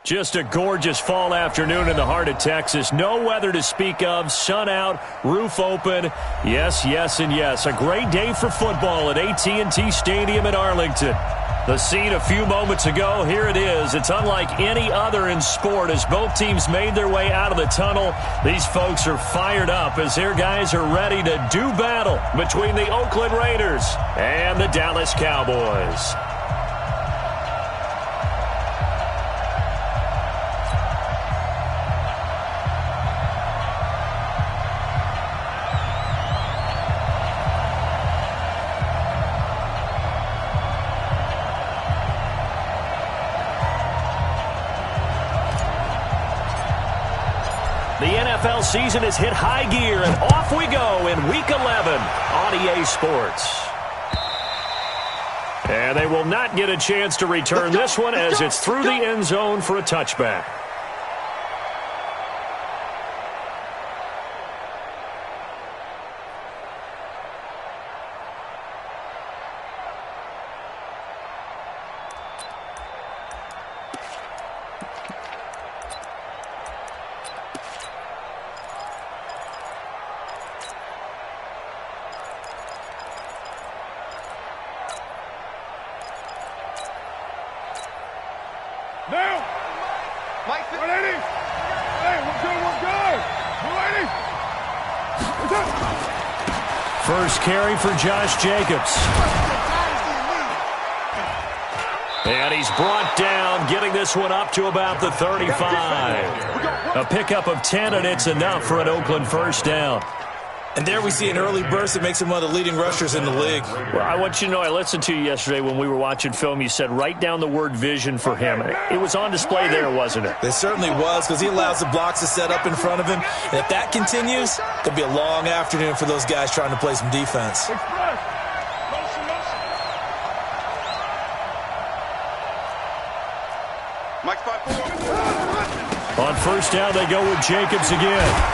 Just a gorgeous fall afternoon in the heart of Texas. No weather to speak of. Sun out, roof open. Yes, yes, and yes. A great day for football at AT&T Stadium in Arlington. The scene a few moments ago, here it is. It's unlike any other in sport as both teams made their way out of the tunnel. These folks are fired up as their guys are ready to do battle between the Oakland Raiders and the Dallas Cowboys. The NFL season has hit high gear, and off we go in Week 11 on EA Sports. And they will not get a chance to return this one as it's through the end zone for a touchback. Now! Mike, 180! Hey, we're good! 180! First carry for Josh Jacobs. And he's brought down, getting this one up to about the 35. A pickup of 10, and it's enough for an Oakland first down. And there we see an early burst that makes him one of the leading rushers in the league. Well, I want you to know, I listened to you yesterday when we were watching film. You said write down the word vision for him. It was on display there, wasn't it? It certainly was, because he allows the blocks to set up in front of him. And if that continues, it'll be a long afternoon for those guys trying to play some defense. On first down, they go with Jacobs again.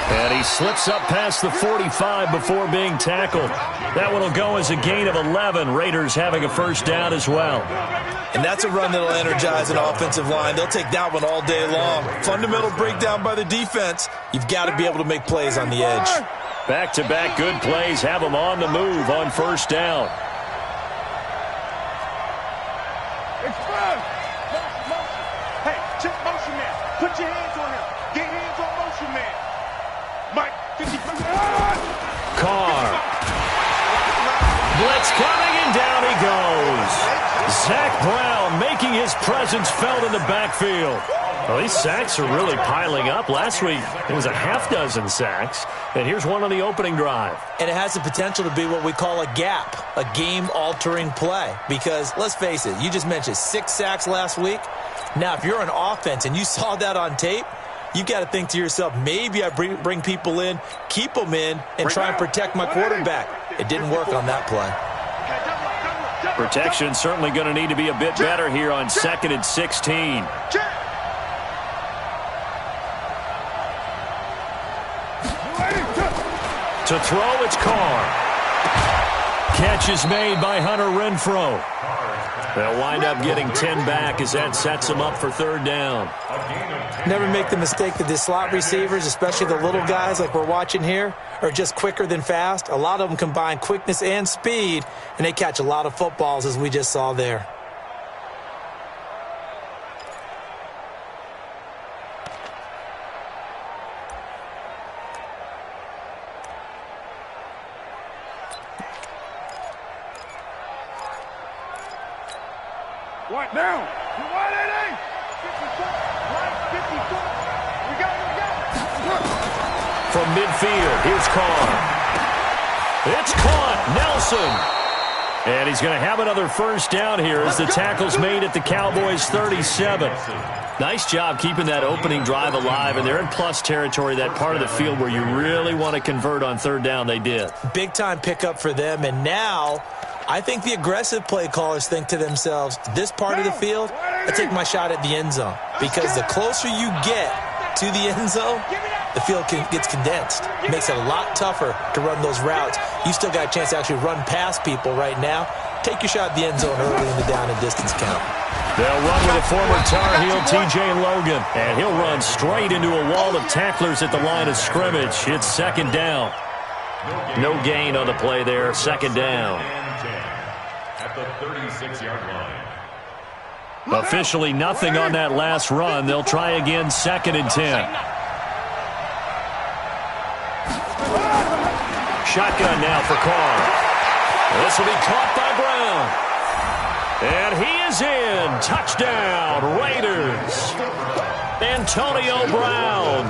And he slips up past the 45 before being tackled. That one will go as a gain of 11. Raiders having a first down as well. And that's a run that will energize an offensive line. They'll take that one all day long. Fundamental breakdown by the defense. You've got to be able to make plays on the edge. Back-to-back good plays have them on the move on first down. Hey, check motion man. Put your hands on him. Get hands on motion man. Mike, 50. Carr. Blitz coming, and down he goes. Zach Brown making his presence felt in the backfield. Well, these sacks are really piling up. Last week, it was a half-dozen sacks. And here's one on the opening drive. And it has the potential to be what we call a gap, a game-altering play. Because, let's face it, you just mentioned 6 sacks last week. Now, if you're an offense and you saw that on tape, you've got to think to yourself, maybe I bring people in, keep them in, and try and protect my quarterback. It didn't work on that play. Protection certainly going to need to be a bit better here on 2nd and 16. To throw, it's Carr. Catch is made by Hunter Renfrow. They'll wind up getting 10 back as that sets them up for third down. Never make the mistake that the slot receivers, especially the little guys like we're watching here, are just quicker than fast. A lot of them combine quickness and speed, and they catch a lot of footballs, as we just saw there. What now? You want it? 54. Right, 54. We got it. From midfield, here's Carr. It's caught. Nelson. And he's going to have another first down here as the tackle's made at the Cowboys' 37. Nice job keeping that opening drive alive, and they're in plus territory, that part of the field where you really want to convert on third down. They did. Big-time pickup for them, and now I think the aggressive play callers think to themselves, this part of the field, I take my shot at the end zone. Because the closer you get to the end zone, the field gets condensed. It makes it a lot tougher to run those routes. You still got a chance to actually run past people right now. Take your shot at the end zone early in the down and distance count. They'll run with a former Tar Heel, T.J. Logan. And he'll run straight into a wall of tacklers at the line of scrimmage. It's second down. No gain on the play there. Second down. At the 36-yard line. Officially nothing on that last run. They'll try again, second and 10. Shotgun now for Carr. This will be caught by Brown. And he is in. Touchdown, Raiders. Antonio Brown,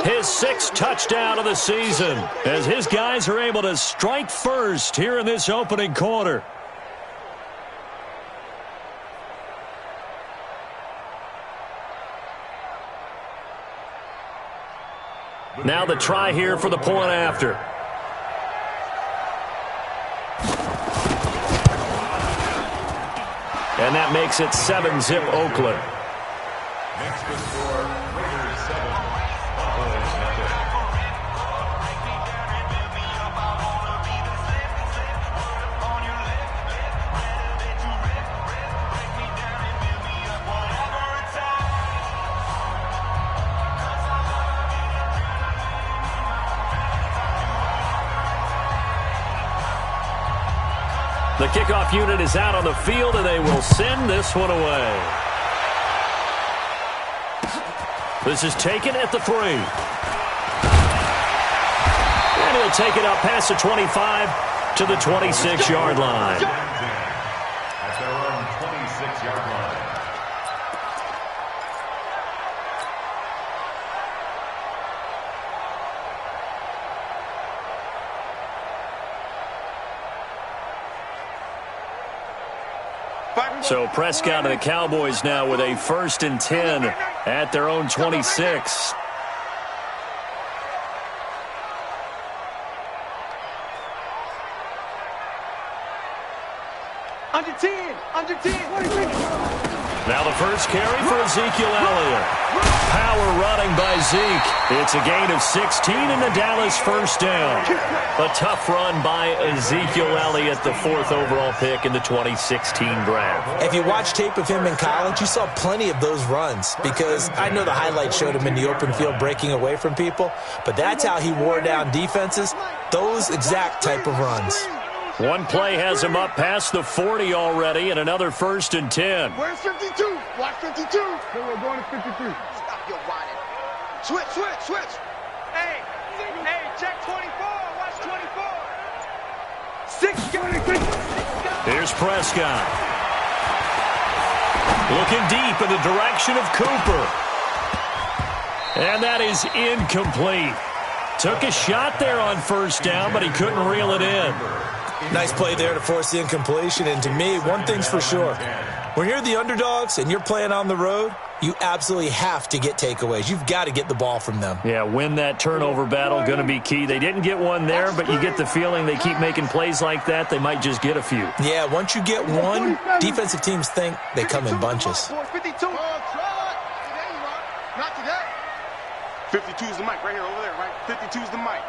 his 6th touchdown of the season, as his guys are able to strike first here in this opening quarter. Now the try here for the point after. And that makes it 7-zip Oakland. Next to score, Raiders 7. Cowboys nothing. The kickoff unit is out on the field, and they will send this one away. This is taken at the 3. And he'll take it up past the 25 to the 26-yard line. At their own 26-yard line. So Prescott and the Cowboys now with a 1st and 10 at their own 26. Under 10. Under 10. What do you think? Now the first carry for Ezekiel Elliott. Power running by Zeke. It's a gain of 16 and the Dallas first down. A tough run by Ezekiel Elliott, the 4th overall pick in the 2016 draft. If you watch tape of him in college, you saw plenty of those runs, because I know the highlights showed him in the open field breaking away from people, but that's how he wore down defenses, those exact type of runs. One play has him up past the 40 already, and another 1st and 10. Where's 52? Watch 52. So we're going to 53. Stop your whining. Switch, switch, switch. Hey, check 24. Watch 24. 6. Here's Prescott. Looking deep in the direction of Cooper. And that is incomplete. Took a shot there on first down, but he couldn't reel it in. Nice play there to force the incompletion. And to me, one thing's for sure. When you're the underdogs and you're playing on the road, you absolutely have to get takeaways. You've got to get the ball from them. Yeah, win that turnover battle, going to be key. They didn't get one there, but you get the feeling they keep making plays like that, they might just get a few. Yeah, once you get one, defensive teams think they come in bunches. 52. Not today. 52 is the mic right here, over there, right? 52 is the mic.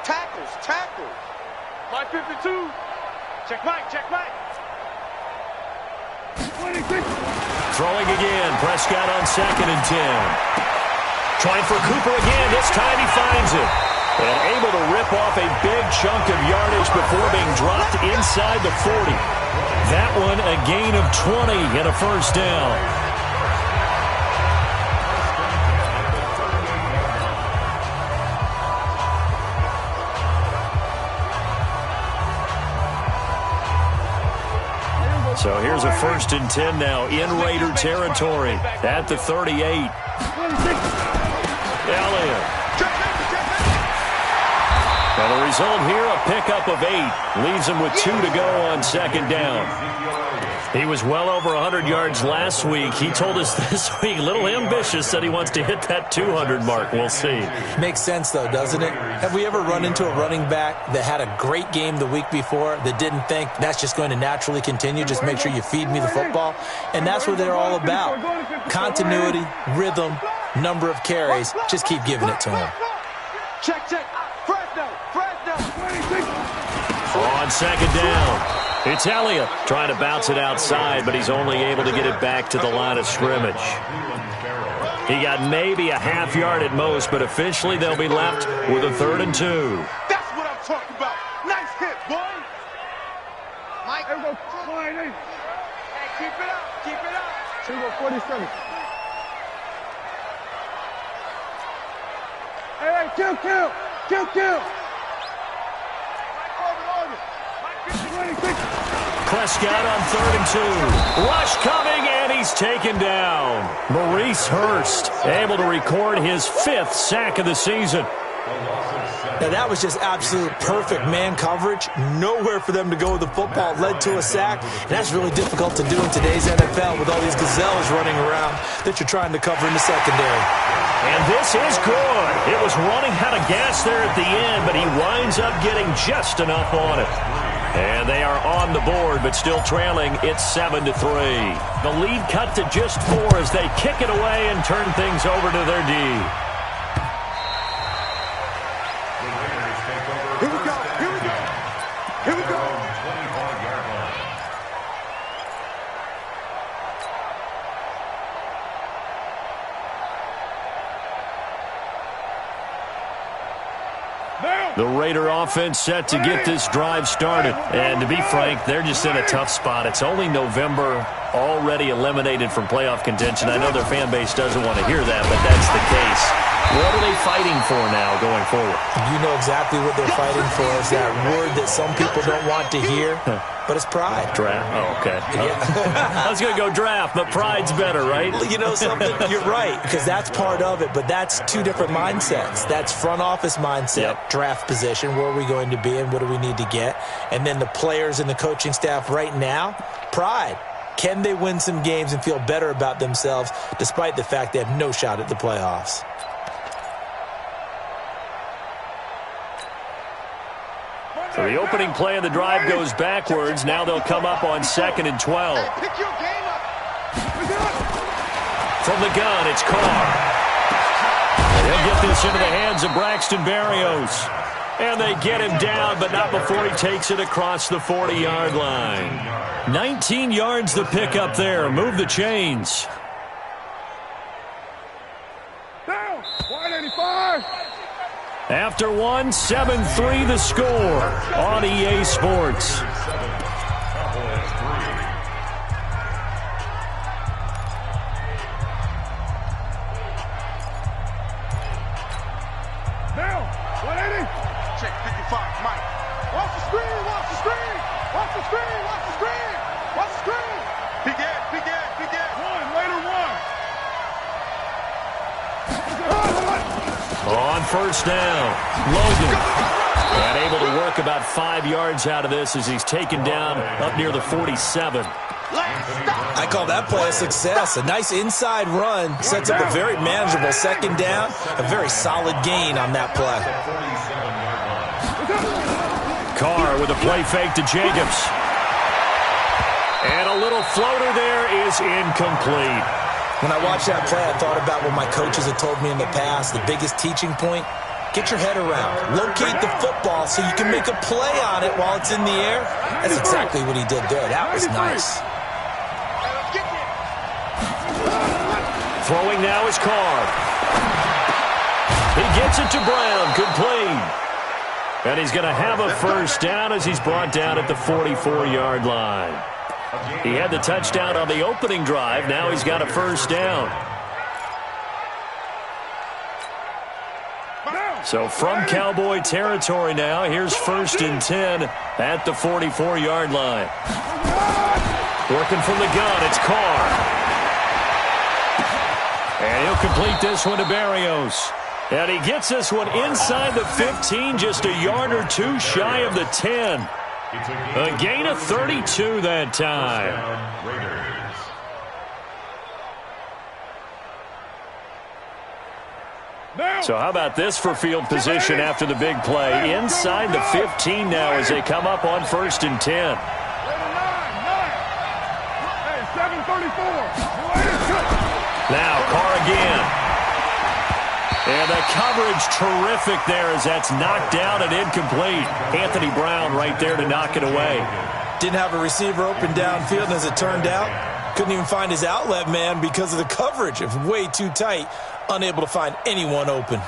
Tackles, tackles. My 52. Check Mike, check Mike. 26. Throwing again. Prescott on 2nd and 10. Trying for Cooper again. This time he finds it. And able to rip off a big chunk of yardage before being dropped inside the 40. That one a gain of 20 and a first down. So here's a 1st and 10 now in Raider territory at the 38. Elliott. And the result here, a pickup of 8. Leaves him with 2 to go on 2nd down. He was well over 100 yards last week. He told us this week, a little ambitious, said he wants to hit that 200 mark. We'll see. Makes sense, though, doesn't it? Have we ever run into a running back that had a great game the week before that didn't think that's just going to naturally continue? Just make sure you feed me the football. And that's what they're all about. Continuity, rhythm, number of carries. Just keep giving it to him. Check, check. Fresno. On 2nd down. It's Elliott trying to bounce it outside, but he's only able to get it back to the line of scrimmage. He got maybe a half yard at most, but officially they'll be left with a 3rd and 2. That's what I'm talking about. Nice hit, boy. Mike. Hey, keep it up. Keep it up. 47. Hey, kill. Prescott on 3rd and 2. Rush coming, and he's taken down. Maurice Hurst able to record his 5th sack of the season. Now, that was just absolute perfect man coverage. Nowhere for them to go with the football. Led to a sack. And that's really difficult to do in today's NFL with all these gazelles running around that you're trying to cover in the secondary. And this is good. It was running out of gas there at the end, but he winds up getting just enough on it. And they are on the board, but still trailing. It's 7-3. The lead cut to just 4 as they kick it away and turn things over to their D. Here we go. The Raider offense set to get this drive started. And to be frank, they're just in a tough spot. It's only November, already eliminated from playoff contention. I know their fan base doesn't want to hear that, but that's the case. What are they fighting for now going forward? You know exactly what they're fighting for. Is that word that some people don't want to hear, but it's pride. Draft? Oh, okay. Yeah. I was going to go draft, but pride's better, right? You know something? You're right, because that's part of it, but that's two different mindsets. That's front office mindset, draft position, where are we going to be and what do we need to get? And then the players and the coaching staff right now, pride. Can they win some games and feel better about themselves despite the fact they have no shot at the playoffs? So the opening play of the drive goes backwards. Now they'll come up on 2nd and 12. Pick your game up. From the gun, it's Carr. They'll get this into the hands of Braxton Berrios. And they get him down, but not before he takes it across the 40-yard line. 19 yards the pick up there. Move the chains. Down. 185. After 1, 7-3 the score on EA Sports. Now, 180. Check 55, Mike. Watch the screen, watch the screen. Watch the screen, watch the screen. Watch the screen. Big Ed. 1, later 1. On 1st down, Logan. And able to work about 5 yards out of this as he's taken down up near the 47. I call that play a success. A nice inside run sets up a very manageable 2nd down. A very solid gain on that play. Carr with a play fake to Jacobs. And a little floater there is incomplete. When I watched that play, I thought about what my coaches had told me in the past. The biggest teaching point, Get your head around. Locate the football so you can make a play on it while it's in the air. That's exactly what he did there. That was nice. Throwing now is Carr. He gets it to Brown. Complete. And he's going to have a first down as he's brought down at the 44-yard line. He had the touchdown on the opening drive. Now he's got a first down. So from Cowboy territory now, here's 1st and 10 at the 44-yard line. Working from the gun, it's Carr. And he'll complete this one to Barrios. And he gets this one inside the 15, just a yard or two shy of the 10. A gain of 32 that time. So how about this for field position after the big play? Inside the 15 now as they come up on 1st and 10. Now Carr again. And the coverage terrific there as that's knocked down and incomplete. Anthony Brown right there to knock it away. Didn't have a receiver open downfield, and as it turned out, couldn't even find his outlet man because of the coverage. It was way too tight, unable to find anyone open.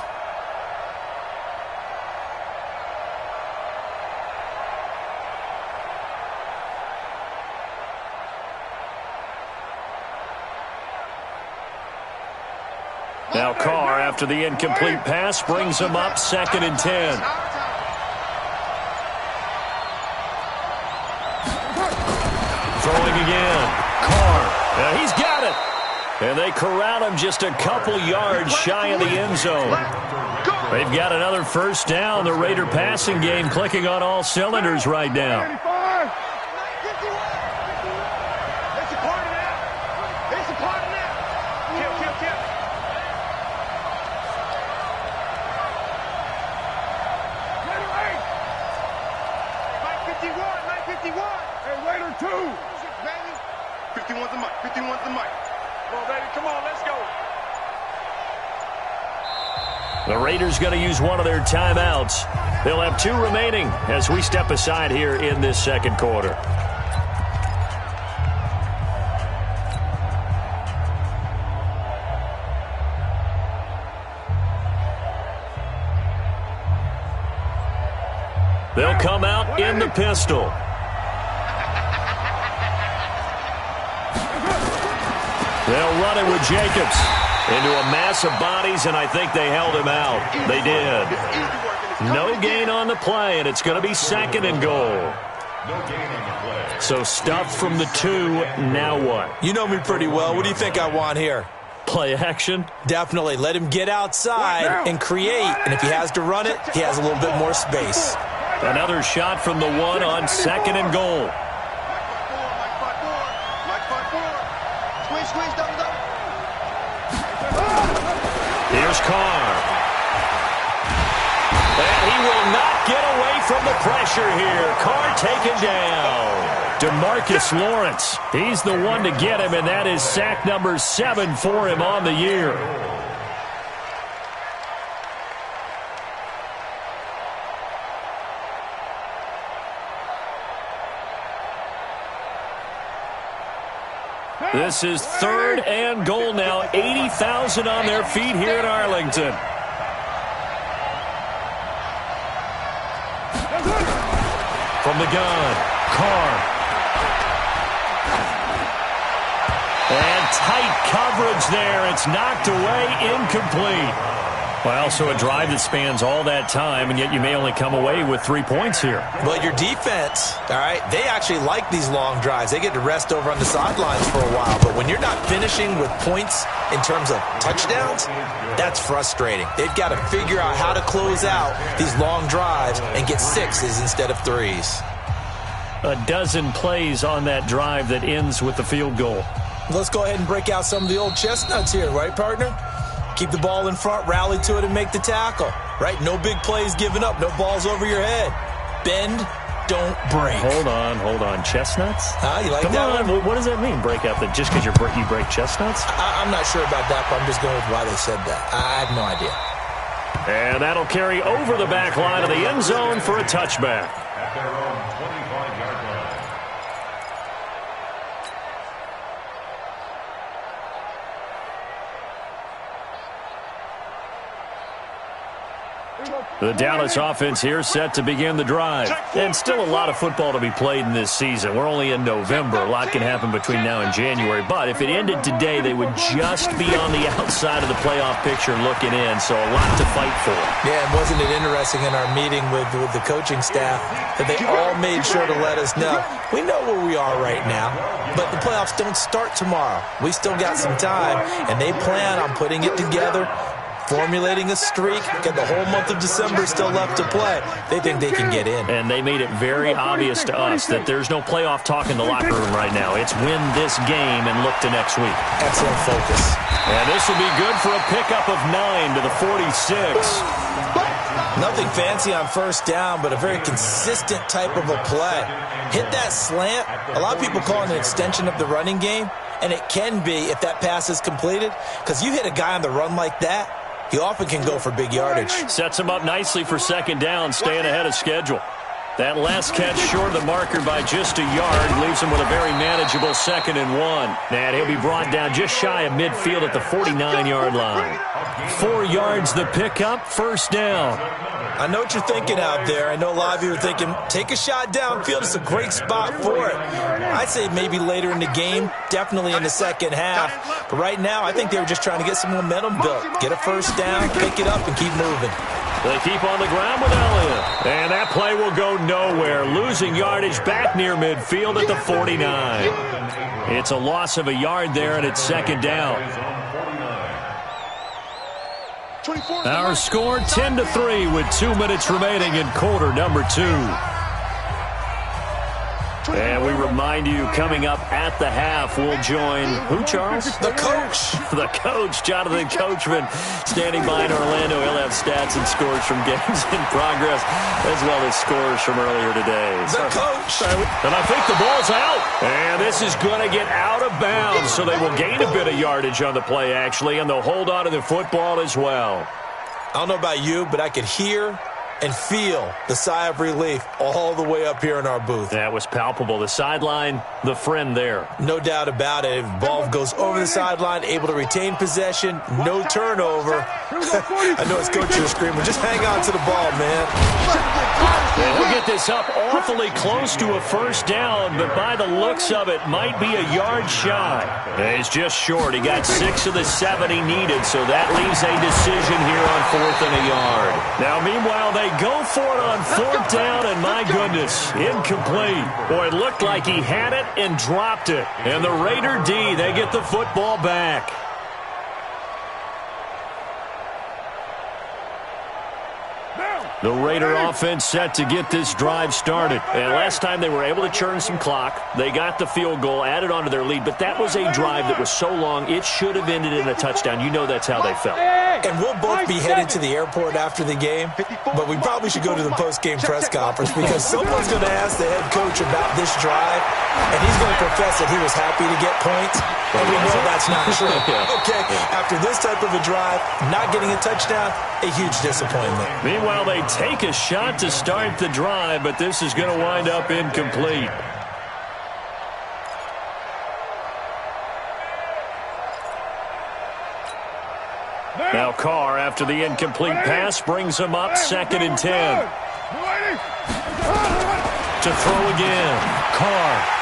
Now Carr, after the incomplete pass, brings him up 2nd and 10. Throwing again. Carr. He's got it. And they corral him just a couple yards shy of the end zone. They've got another first down. The Raider passing game clicking on all cylinders right now. The Raiders going to use one of their timeouts. They'll have 2 remaining as we step aside here in this second quarter. They'll come out in the pistol. They'll run it with Jacobs. Into a mass of bodies, and I think they held him out. They did. No gain on the play, and it's going to be 2nd and goal. So stuff from the 2. Now what? You know me pretty well. What do you think I want here? Play action? Definitely. Let him get outside and create. And if he has to run it, he has a little bit more space. Another shot from the 1 on 2nd and goal. Here's Carr. And he will not get away from the pressure here. Carr taken down. DeMarcus Lawrence. He's the one to get him, and that is sack number 7 for him on the year. This is 3rd and goal now. 80,000 on their feet here in Arlington. From the gun, Carr. And tight coverage there. It's knocked away, incomplete. Well, so a drive that spans all that time, and yet you may only come away with 3 points here. But your defense, all right, they actually like these long drives. They get to rest over on the sidelines for a while. But when you're not finishing with points in terms of touchdowns, that's frustrating. They've got to figure out how to close out these long drives and get 6s instead of 3s. A dozen plays on that drive that ends with the field goal. Let's go ahead and break out some of the old chestnuts here, right, partner? Keep the ball in front, rally to it, and make the tackle. Right? No big plays given up. No balls over your head. Bend, don't break. Hold on. Chestnuts? You like Come that on. one? What does that mean, break out? That just because you break chestnuts? I'm not sure about that, but I'm just going with why they said that. I have no idea. And that'll carry over the back line of the end zone for a touchback. At their own 25-yard line. The Dallas offense here set to begin the drive. And still a lot of football to be played in this season. We're only in November. A lot can happen between now and January. But if it ended today, they would just be on the outside of the playoff picture looking in. So a lot to fight for. Yeah, and wasn't it interesting in our meeting with the coaching staff that they all made sure to let us know, we know where we are right now, but the playoffs don't start tomorrow. We still got some time, and they plan on putting it together, formulating a streak, got the whole month of December still left to play. They think they can get in. And they made it very obvious to us that there's no playoff talk in the locker room right now. It's win this game and look to next week. Excellent focus. And this will be good for a pickup of 9 to the 46. Nothing fancy on first down, but a very consistent type of a play. Hit that slant. A lot of people call it an extension of the running game, and it can be if that pass is completed, because you hit a guy on the run like that, he often can go for big yardage. Sets him up nicely for second down, staying ahead of schedule. That last catch short of the marker by just a yard leaves him with a very manageable 2nd and 1. And he'll be brought down just shy of midfield at the 49-yard line. 4 yards the pickup, first down. I know what you're thinking out there. I know a lot of you are thinking, take a shot downfield. It's a great spot for it. I'd say maybe later in the game, definitely in the second half. But right now, I think they were just trying to get some momentum built. Get a first down, pick it up, and keep moving. They keep on the ground with Elliott. And that play will go nowhere. Losing yardage back near midfield at the 49. It's a loss of a yard there, and it's second down. Our score 10-3 with 2 minutes remaining in quarter number 2. And we remind you, coming up at the half, we'll join who, Charles? The coach. The coach, Jonathan Coachman, standing by in Orlando. He'll have stats and scores from games in progress, as well as scores from earlier today. The coach. And I think the ball's out. And this is going to get out of bounds, so they will gain a bit of yardage on the play, actually, and they'll hold on to the football as well. I don't know about you, but I could hear and feel the sigh of relief all the way up here in our booth. That was palpable. The sideline, the friend there. No doubt about it. Ball goes over the sideline, able to retain possession, no turnover. I know it's coach is screaming, just hang on to the ball, man. And he'll get this up awfully close to a first down, but by the looks of it, might be a yard shy. And he's just short. He got 6 of the 7 he needed, so that leaves a decision here on 4th and a yard. Now, meanwhile, they go for it on 4th down, and my goodness, incomplete. Boy, it looked like he had it and dropped it. And the Raider D, they get the football back. The Raider offense set to get this drive started. And last time they were able to churn some clock. They got the field goal, added on to their lead. But that was a drive that was so long, it should have ended in a touchdown. You know that's how they felt. And we'll both be headed to the airport after the game. But we probably should go to the post-game press conference because someone's going to ask the head coach about this drive. And he's going to profess that he was happy to get points. And we know that's not true. Okay, after this type of a drive, not getting a touchdown, a huge disappointment. Meanwhile, they take a shot to start the drive, but this is going to wind up incomplete. Now Carr, after the incomplete pass, brings him up 2nd and 10. To throw again, Carr.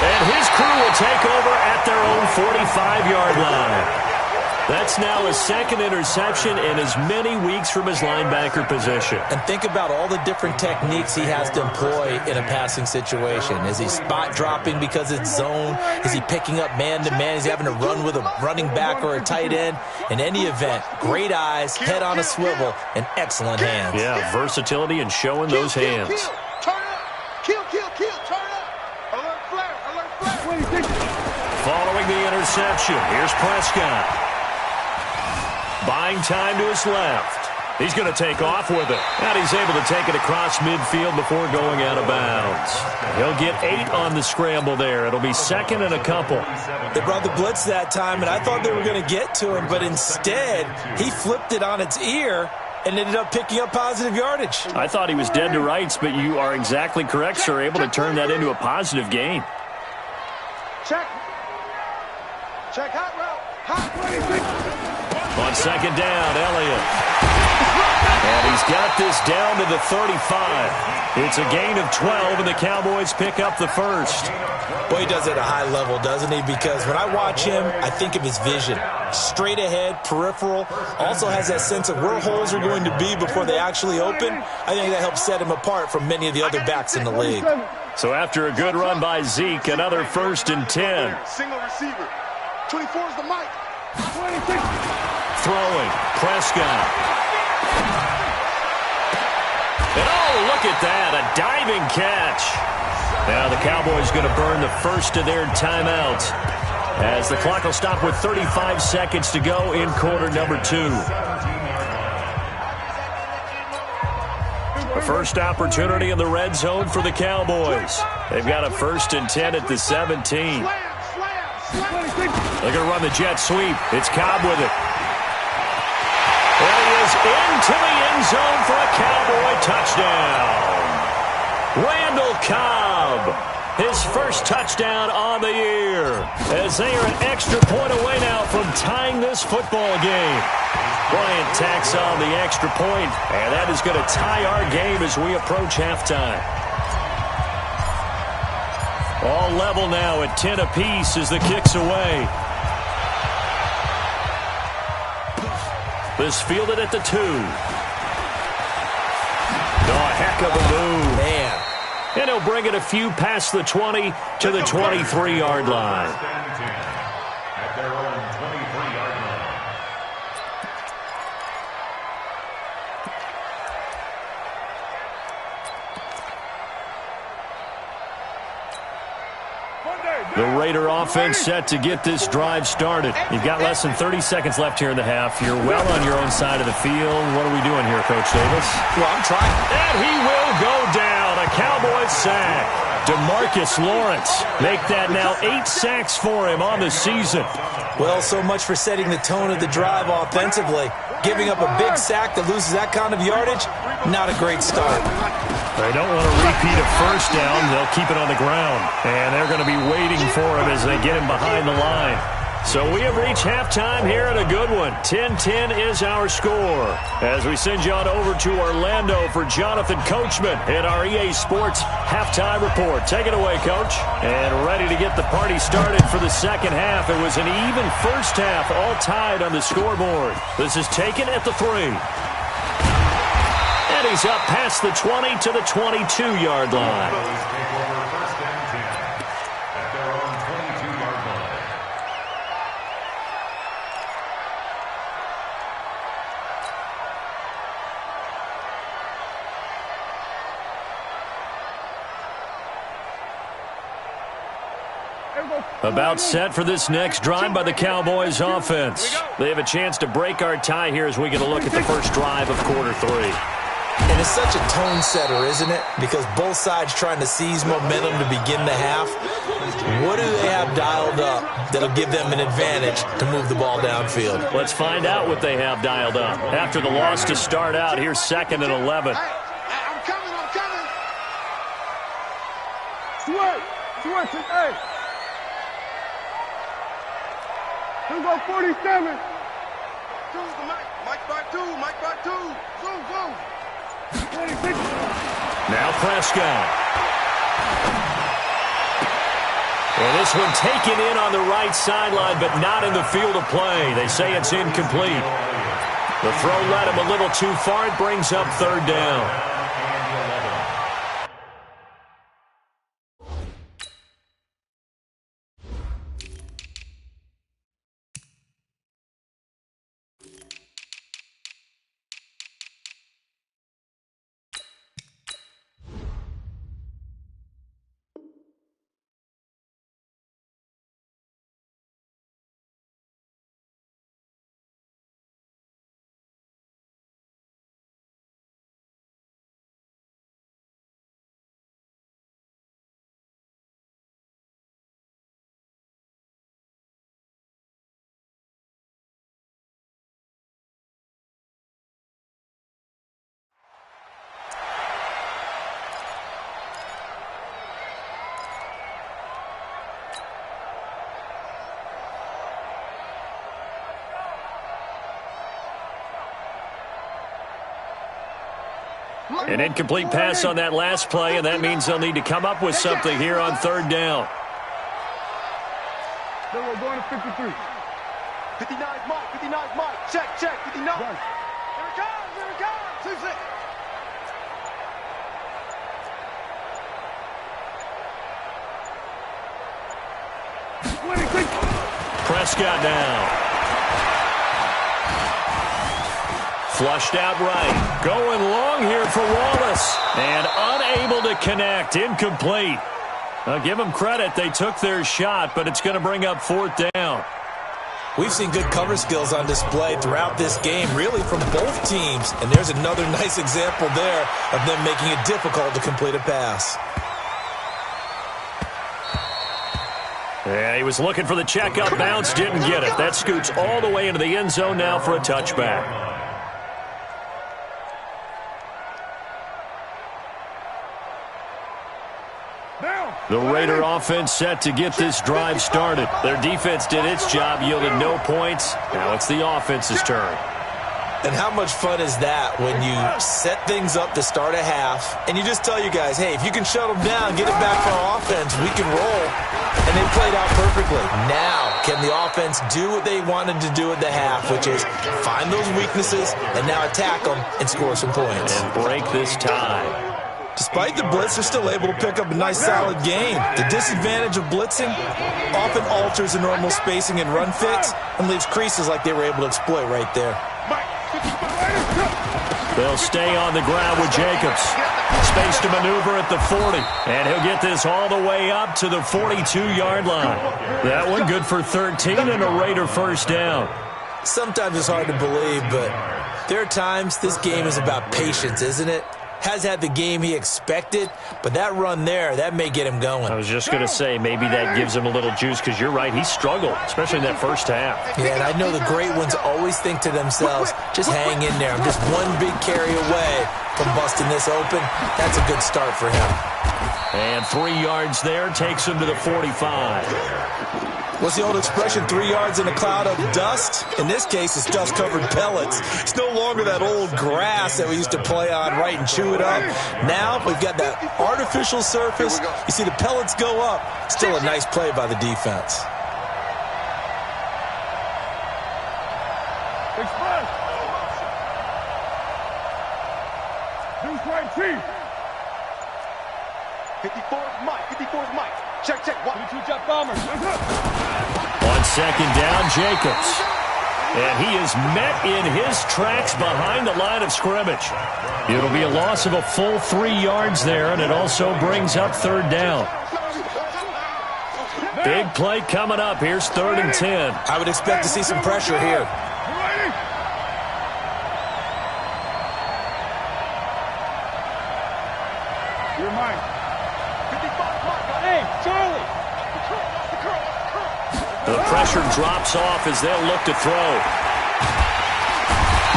And his crew will take over at their own 45-yard line. That's now his 2nd interception in as many weeks from his linebacker position. And think about all the different techniques he has to employ in a passing situation. Is he spot dropping because it's zone? Is he picking up man-to-man? Is he having to run with a running back or a tight end? In any event, great eyes, head on a swivel, and excellent hands. Yeah, versatility and showing those hands. Turn up. Kill, turn up. Alert flare. Following the interception, here's Prescott. Buying time to his left. He's going to take off with it. And he's able to take it across midfield before going out of bounds. He'll get 8 on the scramble there. It'll be second and a couple. They brought the blitz that time, and I thought they were going to get to him, but instead he flipped it on its ear and ended up picking up positive yardage. I thought he was dead to rights, but you are exactly correct, sir. Able to turn that into a positive gain. Check. Check hot route. Hot. On second down, Elliott. And he's got this down to the 35. It's a gain of 12, and the Cowboys pick up the first. Boy, he does it at a high level, doesn't he? Because when I watch him, I think of his vision. Straight ahead, peripheral. Also has that sense of where holes are going to be before they actually open. I think that helps set him apart from many of the other backs in the league. So after a good run by Zeke, another 1st and 10. Single receiver. 24 is the mic. 26. Throwing. Prescott. And oh, look at that. A diving catch. Now the Cowboys going to burn the first of their timeouts as the clock will stop with 35 seconds to go in quarter number 2. The first opportunity in the red zone for the Cowboys. They've got a 1st and 10 at the 17. They're going to run the jet sweep. It's Cobb with it. And he is into the end zone for a Cowboy touchdown. Randall Cobb, his first touchdown on the year, as they are an extra point away now from tying this football game. Bryant tacks on the extra point, and that is going to tie our game as we approach halftime. All level now at 10 apiece as the kick's away. This fielded at the 2. Oh, heck of a move. Man. And he'll bring it a few past the 20 to the 23-yard line. At their own 23-yard line. The Raider offense set to get this drive started. You've got less than 30 seconds left here in the half. You're well on your own side of the field. What are we doing here, Coach Davis? Well, I'm trying. And he will go down. A Cowboys sack. DeMarcus Lawrence make that now 8 sacks for him on the season. Well, so much for setting the tone of the drive offensively. Giving up a big sack that loses that kind of yardage, not a great start. They don't want to repeat a first down. They'll keep it on the ground. And they're going to be waiting for him as they get him behind the line. So we have reached halftime here at a good one. 10-10 is our score. As we send you on over to Orlando for Jonathan Coachman in our EA Sports Halftime Report. Take it away, Coach. And ready to get the party started for the second half. It was an even first half, all tied on the scoreboard. This is taken at the 3. And he's up past the 20 to the 22-yard line. About set for this next drive by the Cowboys offense. They have a chance to break our tie here as we get a look at the first drive of quarter 3. And it's such a tone setter, isn't it? Because both sides trying to seize momentum to begin the half. What do they have dialed up that'll give them an advantage to move the ball downfield? Let's find out what they have dialed up. After the loss to start out, here's 2nd and 11. I'm coming. Switch, hey. Here go 47. Two's the mic. Mic by 2. Zoom. 26. Now Prescott. Well, this one taken in on the right sideline, but not in the field of play. They say it's incomplete. The throw led him a little too far. It brings up 3rd down. An incomplete pass on that last play, and that means they'll need to come up with something here on third down. Then we're going to 53. 59 Mike, 59 Mike. Check, 59. Done. Here it comes. 2-6. Prescott now. Flushed out right. Going long here for Wallace. And unable to connect. Incomplete. I'll give them credit. They took their shot, but it's going to bring up fourth down. We've seen good cover skills on display throughout this game, really from both teams. And there's another nice example there of them making it difficult to complete a pass. Yeah, he was looking for the check-up bounce, didn't get it. That scoots all the way into the end zone now for a touchback. The Raider offense set to get this drive started. Their defense did its job, yielded no points. Now it's the offense's turn. And how much fun is that when you set things up to start a half and you just tell you guys, hey, if you can shut them down, get it back for our offense, we can roll. And they played out perfectly. Now, can the offense do what they wanted to do at the half, which is find those weaknesses and now attack them and score some points. And break this tie. Despite the blitz, they're still able to pick up a nice, solid game. The disadvantage of blitzing often alters the normal spacing and run fits and leaves creases like they were able to exploit right there. They'll stay on the ground with Jacobs. Space to maneuver at the 40. And he'll get this all the way up to the 42-yard line. That one good for 13 and a Raider first down. Sometimes it's hard to believe, but there are times this game is about patience, isn't it? Has had the game he expected, but that run there, that may get him going. I was just going to say, maybe that gives him a little juice, because you're right, he struggled, especially in that first half. Yeah, and I know the great ones always think to themselves, just hang in there. I'm just one big carry away from busting this open. That's a good start for him. And 3 yards there takes him to the 45. What's the old expression, 3 yards in a cloud of dust? In this case, it's dust-covered pellets. It's no longer that old grass that we used to play on, right, and chew it up. Now we've got that artificial surface. You see the pellets go up. Still a nice play by the defense. Express. Deuce right, Chief. 54's Mike. 54's Mike. Check. 22 jet bombers. On second down, Jacobs. And he is met in his tracks behind the line of scrimmage. It'll be a loss of a full 3 yards there, and it also brings up third down. Big play coming up. Here's 3rd and 10. I would expect to see some pressure here. You're mine. 55 Mike. Hey, Charlie. The pressure drops off as they'll look to throw.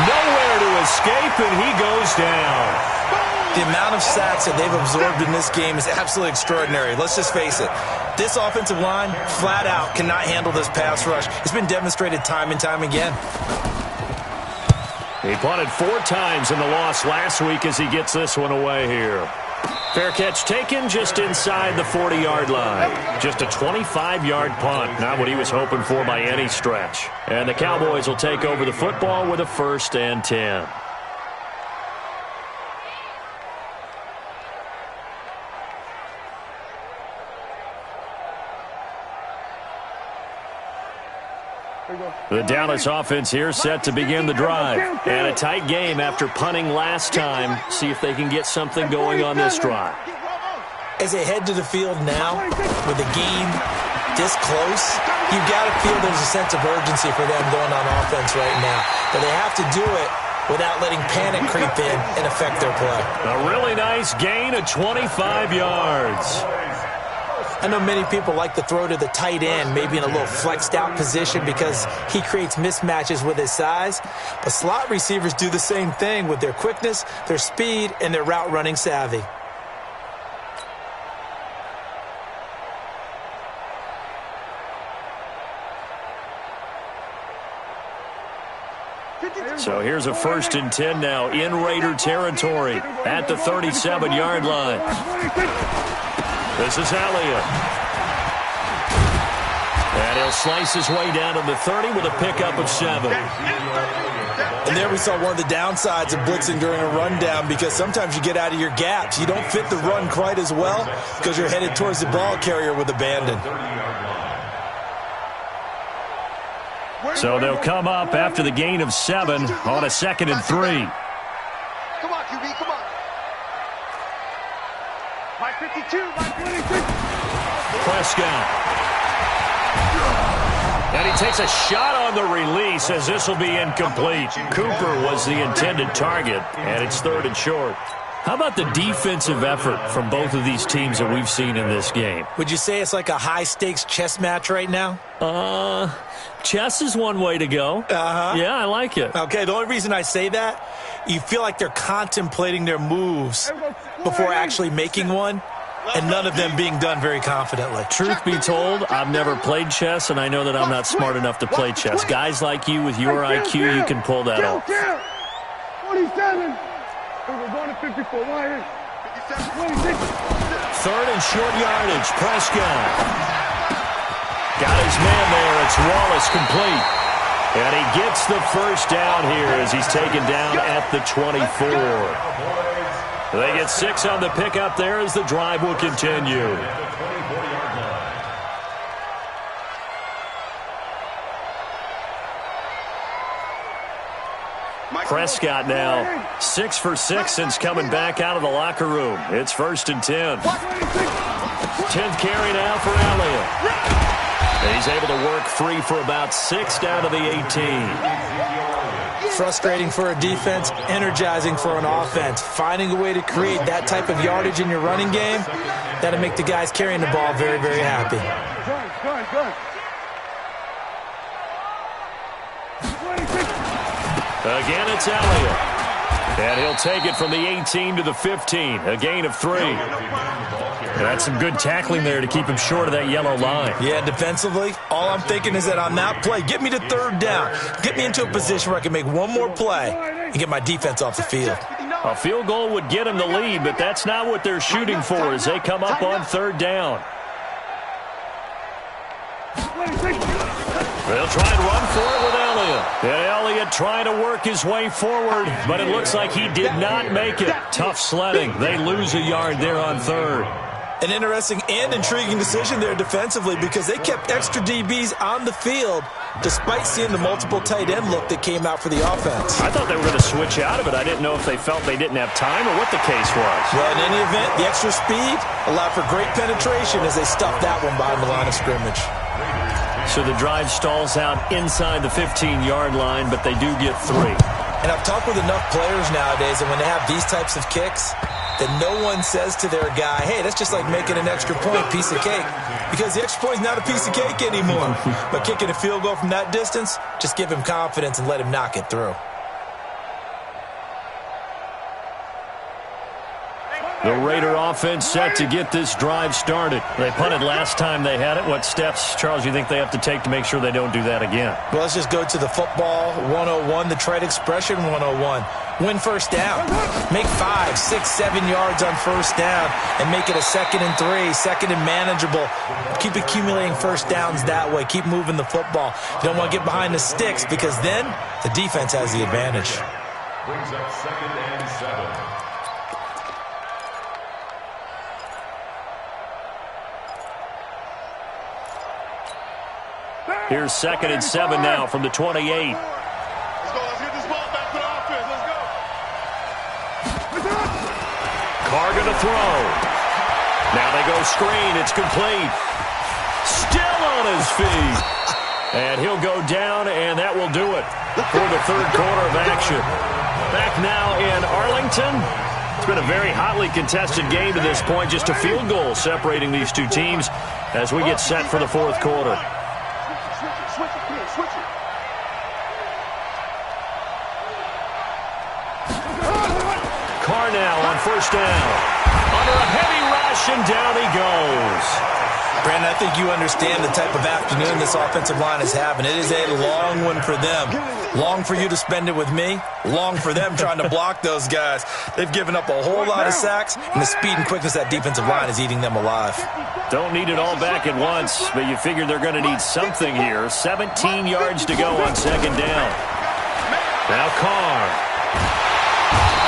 Nowhere to escape, and he goes down. The amount of sacks that they've absorbed in this game is absolutely extraordinary. Let's just face it. This offensive line, flat out, cannot handle this pass rush. It's been demonstrated time and time again. He punted 4 times in the loss last week as he gets this one away here. Fair catch taken just inside the 40-yard line. Just a 25-yard punt. Not what he was hoping for by any stretch. And the Cowboys will take over the football with a 1st and 10. The Dallas offense here set to begin the drive. And a tight game after punting last time. See if they can get something going on this drive. As they head to the field now, with the game this close, you've got to feel there's a sense of urgency for them going on offense right now. But they have to do it without letting panic creep in and affect their play. A really nice gain of 25 yards. I know many people like to throw to the tight end, maybe in a little flexed out position because he creates mismatches with his size. But slot receivers do the same thing with their quickness, their speed, and their route running savvy. So here's a 1st and 10 now in Raider territory at the 37-yard line. This is Elliott. And he'll slice his way down to the 30 with a pickup of 7. And there we saw one of the downsides of blitzing during a rundown, because sometimes you get out of your gaps. You don't fit the run quite as well because you're headed towards the ball carrier with abandon. So they'll come up after the gain of 7 on a 2nd and 3. Come on, QB, come on. My 52, my 26. Prescott. And he takes a shot on the release as this will be incomplete. Cooper was the intended target, and it's 3rd and short. How about the defensive effort from both of these teams that we've seen in this game? Would you say it's like a high-stakes chess match right now? Chess is one way to go. Yeah, I like it. Okay, the only reason I say that, you feel like they're contemplating their moves before actually making one, and none of them being done very confidently. Truth be told, I've never played chess, and I know that I'm not smart enough to play chess. Guys like you with your IQ, you can pull that off. 27. We're going to 54. Right here. 26. 3rd and short yardage. Prescott. Got his man there. It's Wallace complete. And he gets the 1st down here as he's taken down at the 24. They get 6 on the pickup there as the drive will continue. Prescott now 6 for 6 since coming back out of the locker room. It's 1st and 10. 10th carry now for Elliott. And he's able to work free for about 6 down to the 18. Frustrating for a defense, energizing for an offense. Finding a way to create that type of yardage in your running game, that'll make the guys carrying the ball very, very happy. Good. Again, it's Elliott. And he'll take it from the 18 to the 15. A gain of 3. That's some good tackling there to keep him short of that yellow line. Yeah, defensively, all I'm thinking is that on that play, get me to 3rd down. Get me into a position where I can make one more play and get my defense off the field. A field goal would get him the lead, but that's not what they're shooting for as they come up on 3rd down. They'll try and run for it with Elliott. And Elliott trying to work his way forward, but it looks like he did not make it. Tough sledding. They lose a yard there on 3rd. An interesting and intriguing decision there defensively, because they kept extra DBs on the field despite seeing the multiple tight end look that came out for the offense. I thought they were going to switch out of it. I didn't know if they felt they didn't have time or what the case was. Well, in any event, the extra speed allowed for great penetration as they stuffed that one behind the line of scrimmage. So the drive stalls out inside the 15-yard line, but they do get 3. And I've talked with enough players nowadays, and when they have these types of kicks, that no one says to their guy, hey, that's just like making an extra point, piece of cake. Because the extra point is not a piece of cake anymore. But kicking a field goal from that distance, just give him confidence and let him knock it through. The Raider offense set to get this drive started. They punted last time they had it. What steps, Charles, you think they have to take to make sure they don't do that again? Well, let's just go to the football 101, the trade expression 101. Win 1st down. Make 5, 6, 7 yards on 1st down and make it a 2nd and 3, 2nd and manageable. Keep accumulating 1st downs that way. Keep moving the football. You don't want to get behind the sticks, because then the defense has the advantage. Brings up 2nd and 7. Here's 2nd and 7 now from the 28. Let's go. Let's get this ball back for the offense. Let's go. Carr going to throw. Now they go screen. It's complete. Still on his feet. And he'll go down, and that will do it for the 3rd quarter of action. Back now in Arlington. It's been a very hotly contested game to this point. Just a field goal separating these two teams as we get set for the 4th quarter. Carr now on 1st down. Under a heavy rush, and down he goes. Brandon, I think you understand the type of afternoon this offensive line is having. It is a long one for them. Long for you to spend it with me. Long for them trying to block those guys. They've given up a whole lot of sacks, and the speed and quickness of that defensive line is eating them alive. Don't need it all back at once, but you figure they're going to need something here. 17 yards to go on second down. Now Carr.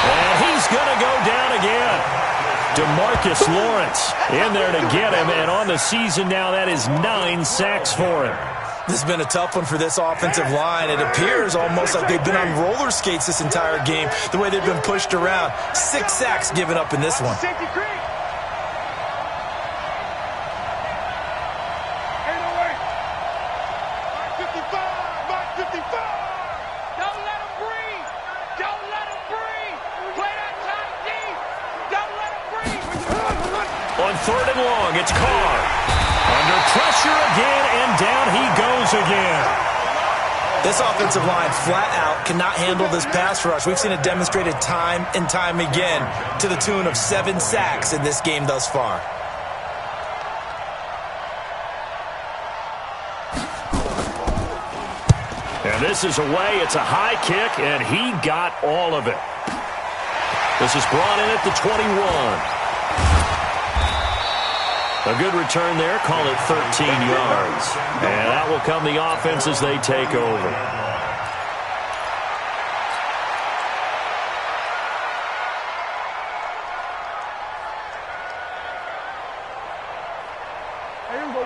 And he's going to go down again. DeMarcus Lawrence in there to get him, and on the season now, that is 9 sacks for him. This has been a tough one for this offensive line. It appears almost like they've been on roller skates this entire game, the way they've been pushed around. 6 sacks given up in this one. On third and long, it's Carr. Under pressure again, and down he goes again. This offensive line flat out cannot handle this pass rush. We've seen it demonstrated time and time again to the tune of 7 sacks in this game thus far. And this is away. It's a high kick, and he got all of it. This is brought in at the 21. A good return there. Call it 13 yards. And that will come the offense as they take over.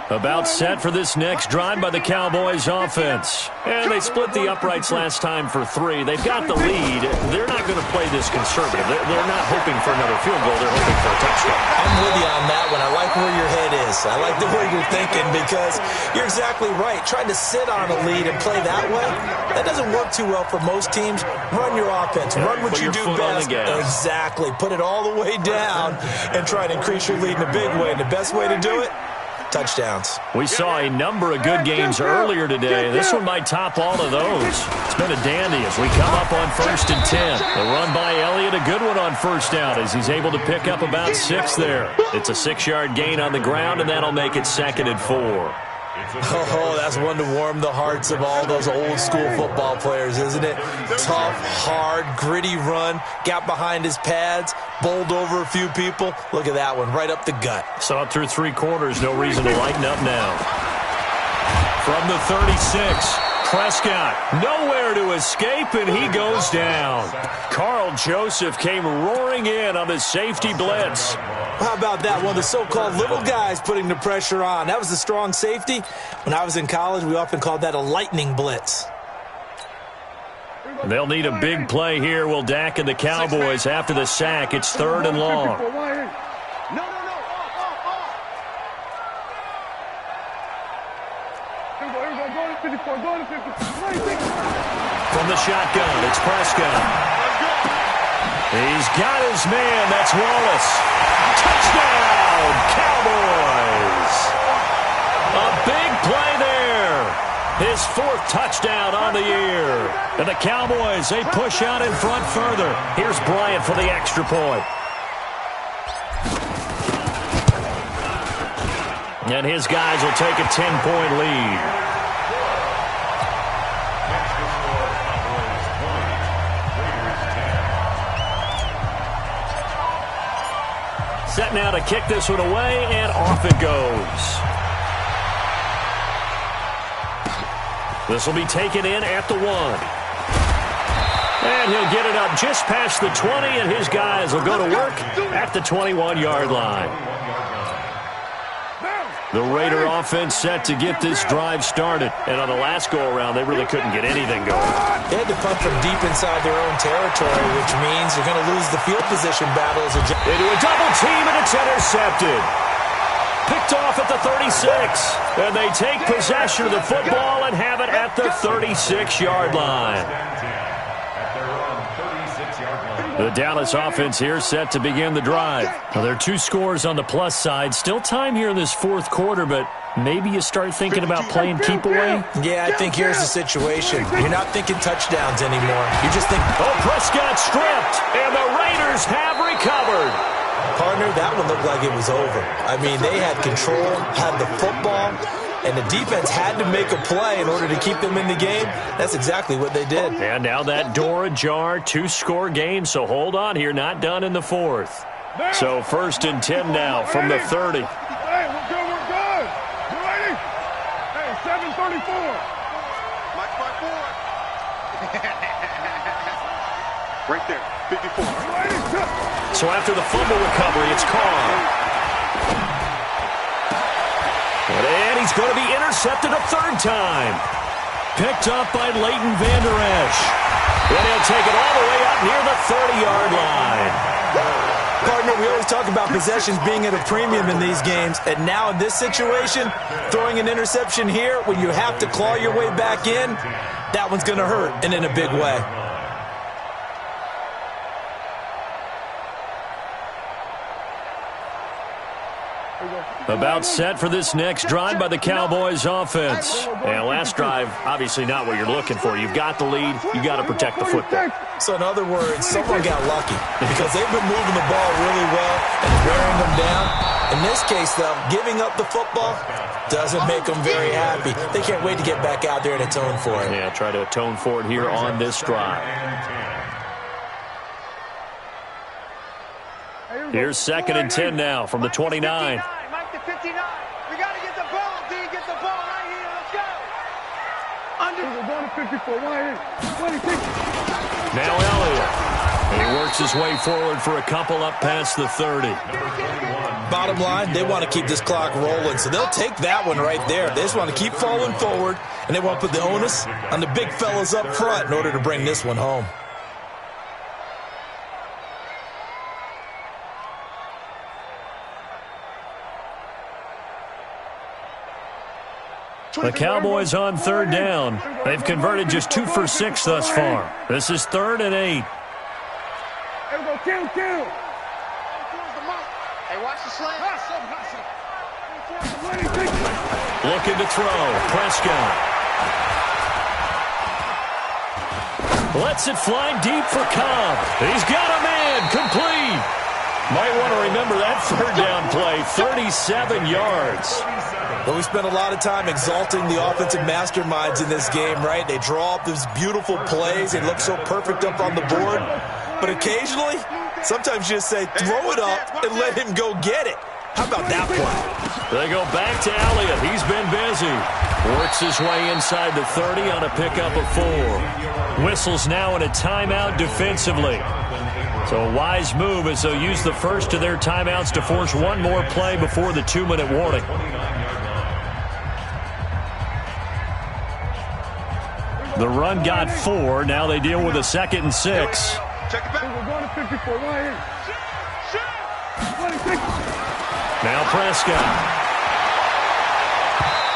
About set for this next drive by the Cowboys offense. And they split the uprights last time for 3. They've got the lead. They're not going to play this conservative. They're not hoping for another field goal. They're hoping for a touchdown. I'm with you on that one. I like where your head is. I like the way you're thinking because you're exactly right. Trying to sit on a lead and play that way, that doesn't work too well for most teams. Run your offense. Run what you do best. Exactly. Put it all the way down and try to increase your lead in a big way. And the best way to do it, touchdowns. We saw a number of good games earlier today. This one might top all of those. It's been a dandy as we come up on 1st and 10. The run by Elliott, a good one on first down as he's able to pick up about 6 there. It's a 6-yard gain on the ground, and that'll make it 2nd and 4. Oh, that's one to warm the hearts of all those old-school football players, isn't it? Tough, hard, gritty run, got behind his pads, bowled over a few people. Look at that one, right up the gut. Saw it through 3 quarters, no reason to lighten up now. From the 36, Prescott, nowhere to escape, and he goes down. Carl Joseph came roaring in on the safety blitz. How about that? One of the so-called little guys putting the pressure on. That was a strong safety. When I was in college, we often called that a lightning blitz. They'll need a big play here, will Dak and the Cowboys after the sack. It's 3rd and long. From the shotgun, it's Prescott. He's got his man. That's Wallace. Touchdown, Cowboys. A big play there. His 4th touchdown on the year. And the Cowboys, they push out in front further. Here's Bryant for the extra point. And his guys will take a 10-point lead. Set now to kick this one away, and off it goes. This will be taken in at the 1. And he'll get it up just past the 20, and his guys will go to work at the 21-yard line. The Raider offense set to get this drive started. And on the last go-around, they really couldn't get anything going. They had to punt from deep inside their own territory, which means you're going to lose the field position battle. They do a double team, and it's intercepted. Picked off at the 36. And they take possession of the football and have it at the 36-yard line. The Dallas offense here set to begin the drive. Now, there are 2 scores on the plus side. Still time here in this fourth quarter, but maybe you start thinking about playing keep away? Yeah, I think here's the situation. You're not thinking touchdowns anymore. You're just thinking, oh, Prescott stripped, and the Raiders have recovered. Partner, that one looked like it was over. I mean, they had control, had the football, and the defense had to make a play in order to keep them in the game. That's exactly what they did. And now that door ajar, 2-score game, so hold on here, not done in the fourth. So 1st and 10 now from the 30. Hey, we're good, we're good. You ready? Hey, 7:34. Mike, 5-4. Right there, 54. So after the fumble recovery, it's Carr. And he's going to be intercepted a 3rd time. Picked up by Leighton Vander Esch. And he'll take it all the way up near the 30-yard line. Partner, we always talk about possessions being at a premium in these games. And now in this situation, throwing an interception here when you have to claw your way back in, that one's going to hurt, and in a big way. About set for this next drive by the Cowboys offense. And last drive, obviously not what you're looking for. You've got the lead. You've got to protect the football. So in other words, someone got lucky because they've been moving the ball really well and wearing them down. In this case, though, giving up the football doesn't make them very happy. They can't wait to get back out there and atone for it. Yeah, try to atone for it here on this drive. Here's 2nd and 10 now from the 29. Mike to 59. We got to get the ball, D. Get the ball right here. Let's go. We're going to 54. 26. Now Elliott. He works his way forward for a couple up past the 30. Bottom line, they want to keep this clock rolling, so they'll take that one right there. They just want to keep falling forward, and they want to put the onus on the big fellas up front in order to bring this one home. The Cowboys on 3rd down. They've converted just 2 for 6 thus far. This is 3rd and 8. There we go, kill. Hey, watch the slant. Looking to throw. Prescott. Lets it fly deep for Cobb. He's got a man. Complete. Might want to remember that 3rd down play. 37 yards. Well, we spent a lot of time exalting the offensive masterminds in this game, right? They draw up these beautiful plays. They look so perfect up on the board. But occasionally, sometimes you just say, throw it up and let him go get it. How about that play? They go back to Elliott. He's been busy. Works his way inside the 30 on a pickup of 4. Whistles now in a timeout defensively. So a wise move as they'll use the first of their timeouts to force one more play before the 2-minute warning. The run got 4. Now they deal with a 2nd and 6. Check it back. We're going to 54. Right here. 26. Now Prescott.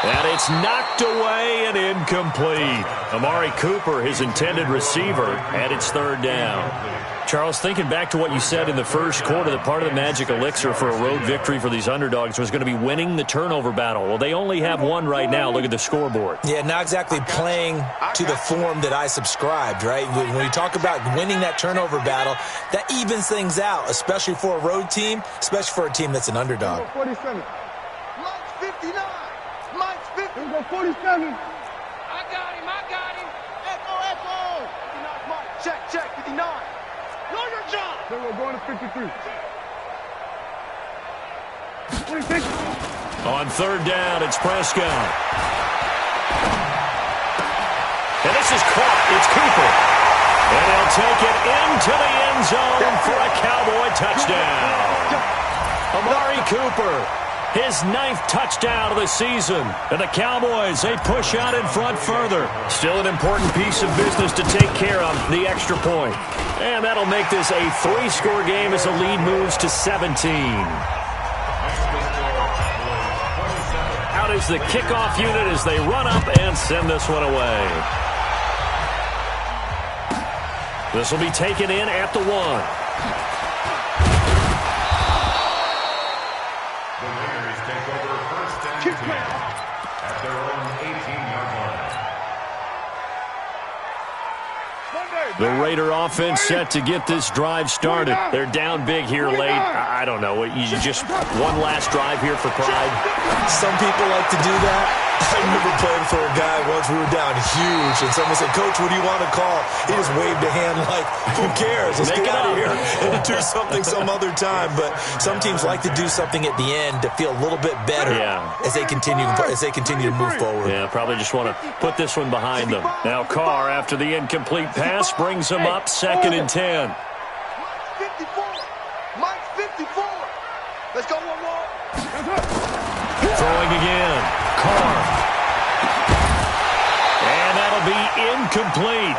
And it's knocked away and incomplete. Amari Cooper, his intended receiver, and it's 3rd down. Charles, thinking back to what you said in the first quarter, that part of the magic elixir for a road victory for these underdogs was going to be winning the turnover battle. Well, they only have one right now. Look at the scoreboard. Yeah, not exactly playing to the form that I subscribed, right? When you talk about winning that turnover battle, that evens things out, especially for a road team, especially for a team that's an underdog. 47. Mike's 59. Mike's 50. Here we go, 47. I got him. Echo. 59 Mike. Check. 59. Know your job. Then we're going to 53. 26. On 3rd down, it's Prescott. And this is caught. It's Cooper. And he'll take it into the end zone for a Cowboy touchdown. Amari Cooper, his 9th touchdown of the season. And the Cowboys, they push out in front further. Still an important piece of business to take care of, the extra point. And that'll make this a 3-score game as the lead moves to 17. Out is the kickoff unit as they run up and send this one away. This will be taken in at the 1. The Raiders take over first and 10 at their own 18-yard line. The Raider offense set to get this drive started. They're down big here late. I don't know. You just one last drive here for pride. Some people like to do that. I remember playing for a guy once. We were down huge, and someone said, "Coach, what do you want to call?" He just waved a hand like, "Who cares? Let's get out of here and do something some other time." But some teams like to do something at the end to feel a little bit better as they continue to move forward. Yeah, probably just want to put this one behind them. Now Carr, after the incomplete pass, brings him up 2nd and 10. Mike's 54. Mike's 54. Let's go one more. Throwing again. Carr. And that'll be incomplete.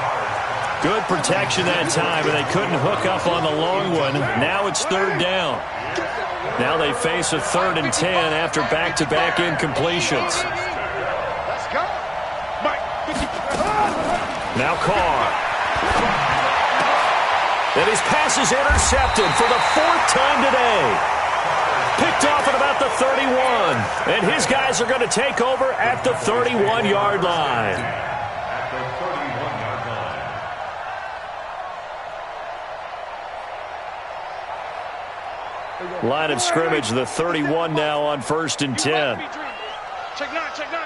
Good protection that time, and they couldn't hook up on the long one. Now it's 3rd down. Now they face a 3rd and 10 after back-to-back incompletions. Let's go. Mike, 50. Now Carr. And his pass is intercepted for the 4th time today. Picked off at about the 31. And his guys are going to take over at the 31-yard line. At the 31-yard line. Line of scrimmage, the 31 now on 1st and 10. Check 9, check 9.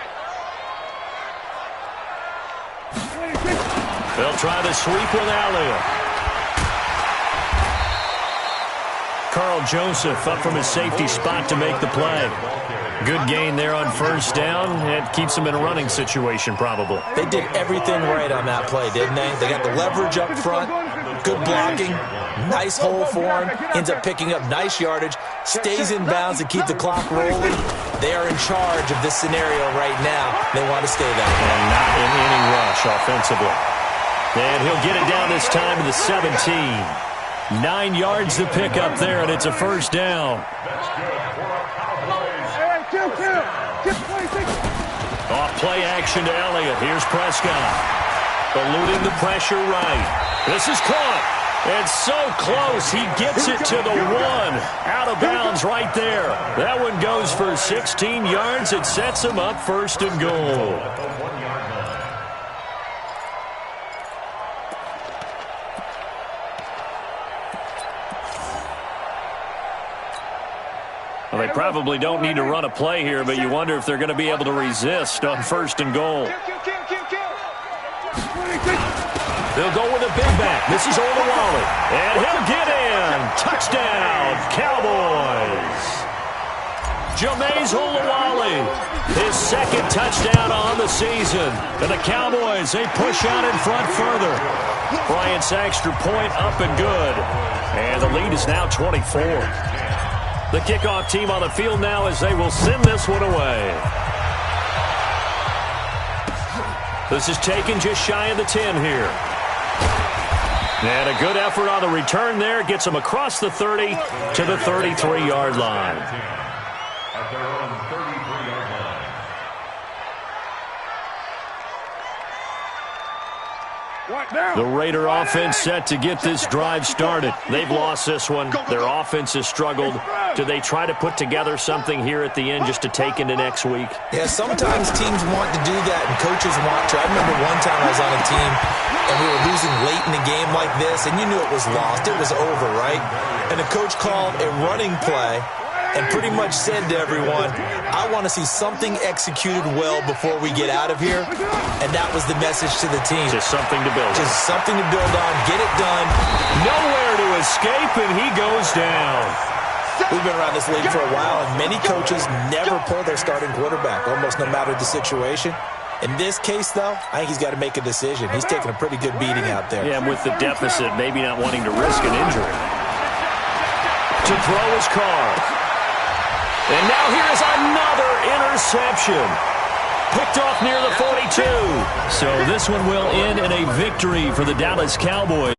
They'll try the sweep with Elliott. Carl Joseph up from his safety spot to make the play. Good gain there on 1st down. It keeps them in a running situation, probably. They did everything right on that play, didn't they? They got the leverage up front, good blocking, nice hole for him, ends up picking up nice yardage, stays in bounds to keep the clock rolling. They are in charge of this scenario right now. They want to stay that way. And not in any rush offensively. And he'll get it down this time to the 17. 9 yards to pick up there, and it's a 1st down. Off play action to Elliott. Here's Prescott. Eluding the pressure right. This is caught. And so close, he gets it to the 1. Out of bounds right there. That one goes for 16 yards. It sets him up 1st and goal. Well, they probably don't need to run a play here, but you wonder if they're going to be able to resist on 1st and goal. They'll go with a big back. This is Olawale. And he'll get in. Touchdown, Cowboys. Jameis Olawale, his 2nd touchdown on the season. And the Cowboys, they push out in front further. Bryant's extra point up and good. And the lead is now 24. The kickoff team on the field now as they will send this one away. This is taken just shy of the 10 here. And a good effort on the return there. Gets them across the 30 to the 33-yard line. At their own 33-yard line. The Raider offense set to get this drive started. They've lost this one. Their offense has struggled. Do they try to put together something here at the end just to take into next week? Yeah, sometimes teams want to do that, and coaches want to. I remember one time I was on a team, and we were losing late in the game like this, and you knew it was lost. It was over, right? And the coach called a running play and pretty much said to everyone, I want to see something executed well before we get out of here. And that was the message to the team. Just something to build on. Just something to build on. Get it done. Nowhere to escape, and he goes down. We've been around this league for a while, and many coaches never pull their starting quarterback, almost no matter the situation. In this case, though, I think he's got to make a decision. He's taking a pretty good beating out there. Yeah, and with the deficit, maybe not wanting to risk an injury. To throw his Carr. And now here's another interception. Picked off near the 42. So this one will end in a victory for the Dallas Cowboys.